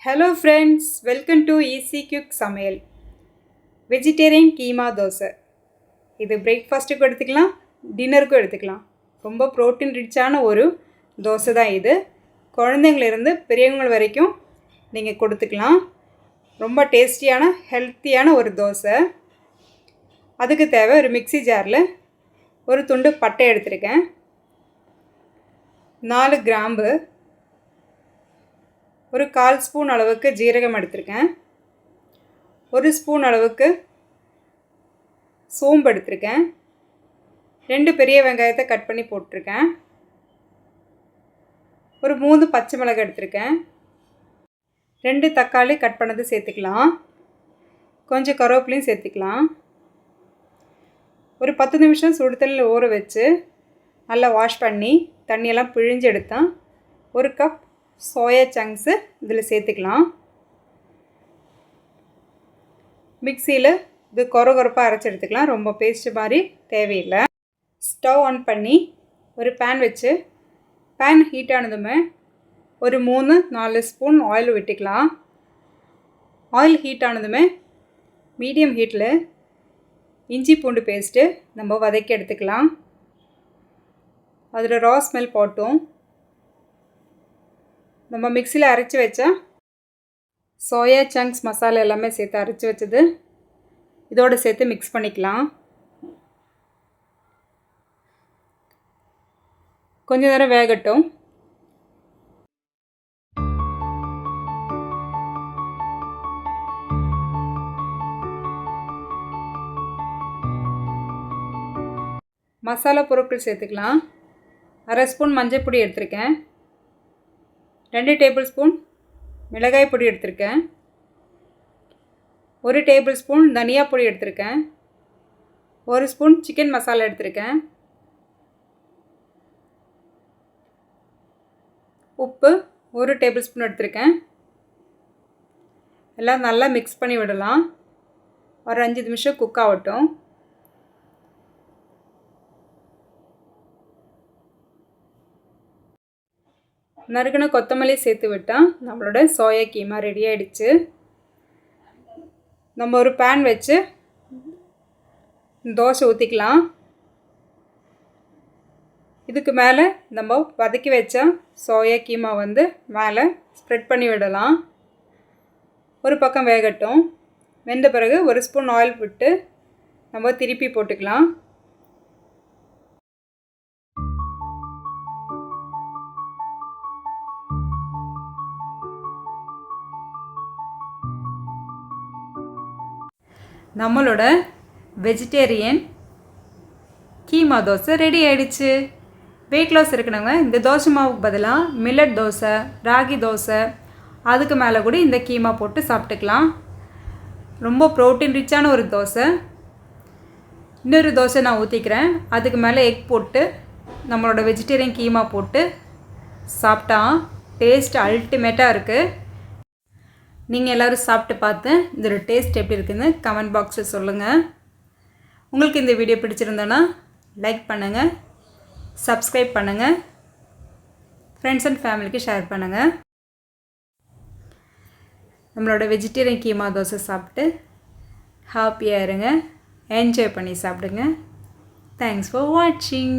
Hello friends, welcome to Easy Quick சமையல். Vegetarian keema dosa. இது பிரேக்ஃபாஸ்ட்டுக்கும் எடுத்துக்கலாம், டின்னருக்கும் எடுத்துக்கலாம். ரொம்ப ப்ரோட்டீன் ரிச்சான ஒரு தோசை தான் இது. குழந்தைங்களிருந்து பெரியவங்க வரைக்கும் நீங்கள் கொடுத்துக்கலாம். ரொம்ப டேஸ்டியான ஹெல்த்தியான ஒரு தோசை. அதுக்கு தேவை ஒரு மிக்ஸி ஜாரில் ஒரு துண்டு பட்டை எடுத்திருக்கேன், 4 கிராம்பு, ஒரு 1/4 ஸ்பூன் அளவுக்கு ஜீரகம் எடுத்திருக்கேன், 1 ஸ்பூன் அளவுக்கு சோம்பு எடுத்திருக்கேன், 2 பெரிய வெங்காயத்தை கட் பண்ணி போட்டிருக்கேன், ஒரு 3 பச்சை மிளகாய் எடுத்திருக்கேன், 2 தக்காளி கட் பண்ணது சேர்த்துக்கலாம், கொஞ்சம் கருவேப்பிலையும் சேர்த்துக்கலாம். ஒரு 10 நிமிஷம் சுடு தண்ணியில் ஊற வச்சு நல்லா வாஷ் பண்ணி தண்ணியெல்லாம் பிழிஞ்சு எடுத்தேன். 1 கப் சோயா சங்க்ஸு இதில் சேர்த்துக்கலாம். மிக்சியில் இது கொரகொரப்பாக அரைச்சி எடுத்துக்கலாம், ரொம்ப பேஸ்ட்டு மாதிரி தேவையில்லை. ஸ்டவ் ஆன் பண்ணி ஒரு பேன் வச்சு பேன் ஹீட் ஆனதுமே ஒரு 3-4 ஸ்பூன் ஆயில் விட்டுக்கலாம். ஆயில் ஹீட் ஆனதுமே மீடியம் ஹீட்டில் இஞ்சி பூண்டு பேஸ்ட்டு நம்ம வதக்கி எடுத்துக்கலாம். அதில் ரா ஸ்மெல் போட்டும் நம்ம மிக்சியில் அரைச்சி வச்சா சோயா சங்க்ஸ் மசாலா எல்லாமே சேர்த்து அரைச்சி வச்சது இதோடு சேர்த்து மிக்ஸ் பண்ணிக்கலாம். கொஞ்ச நேரம் வேகட்டும். மசாலா பொருட்கள் சேர்த்துக்கலாம். 1/2 ஸ்பூன் மஞ்சள் பொடி எடுத்திருக்கேன், 2 டேபிள் ஸ்பூன் மிளகாய் பொடி எடுத்திருக்கேன், 1 டேபிள் ஸ்பூன் தனியா பொடி எடுத்திருக்கேன், 1 ஸ்பூன் சிக்கன் மசாலா எடுத்திருக்கேன், உப்பு 1 டேபிள் ஸ்பூன் எடுத்திருக்கேன். எல்லாம் நல்லா மிக்ஸ் பண்ணி விடலாம். ஒரு 5 நிமிஷம் குக் ஆகட்டும். நறுக்கின கொத்தமல்லி சேர்த்து விட்டால் நம்மளோட சோயா கீமா ரெடி ஆகிடுச்சு. நம்ம ஒரு பேன் வச்சு தோசை ஊற்றிக்கலாம். இதுக்கு மேலே நம்ம வதக்கி வச்ச சோயா கீமா வந்து மேலே ஸ்ப்ரெட் பண்ணி விடலாம். ஒரு பக்கம் வேகட்டும். வெந்த பிறகு 1 ஸ்பூன் ஆயில் விட்டு நம்ம திருப்பி போட்டுக்கலாம். நம்மளோட வெஜிடேரியன் கீமா தோசை ரெடி ஆகிடுச்சு. வெயிட் லாஸ் இருக்கணுங்க இந்த தோசை மாவுக்கு பதிலாக மில்லட் தோசை, ராகி தோசை, அதுக்கு மேலே கூட இந்த கீமா போட்டு சாப்பிட்டுக்கலாம். ரொம்ப ப்ரோட்டீன் ரிச்சான ஒரு தோசை. இன்னொரு தோசை நான் ஊற்றிக்கிறேன். அதுக்கு மேலே எக் போட்டு நம்மளோட வெஜிடேரியன் கீமா போட்டு சாப்பிட்டா டேஸ்ட் அல்டிமேட்டாக இருக்குது. நீங்கள் எல்லோரும் சாப்பிட்டு பார்த்து இதோட டேஸ்ட் எப்படி இருக்குதுன்னு கமெண்ட் பாக்ஸில் சொல்லுங்கள். உங்களுக்கு இந்த வீடியோ பிடிச்சிருந்தோன்னா லைக் பண்ணுங்கள், சப்ஸ்கிரைப் பண்ணுங்கள், ஃப்ரெண்ட்ஸ் அண்ட் ஃபேமிலிக்கு ஷேர் பண்ணுங்கள். நம்மளோட வெஜிடேரியன் கீமா தோசை சாப்பிட்டு ஹாப்பியாக இருங்க, என்ஜாய் பண்ணி சாப்பிடுங்க. தேங்க்ஸ் ஃபார் வாட்சிங்.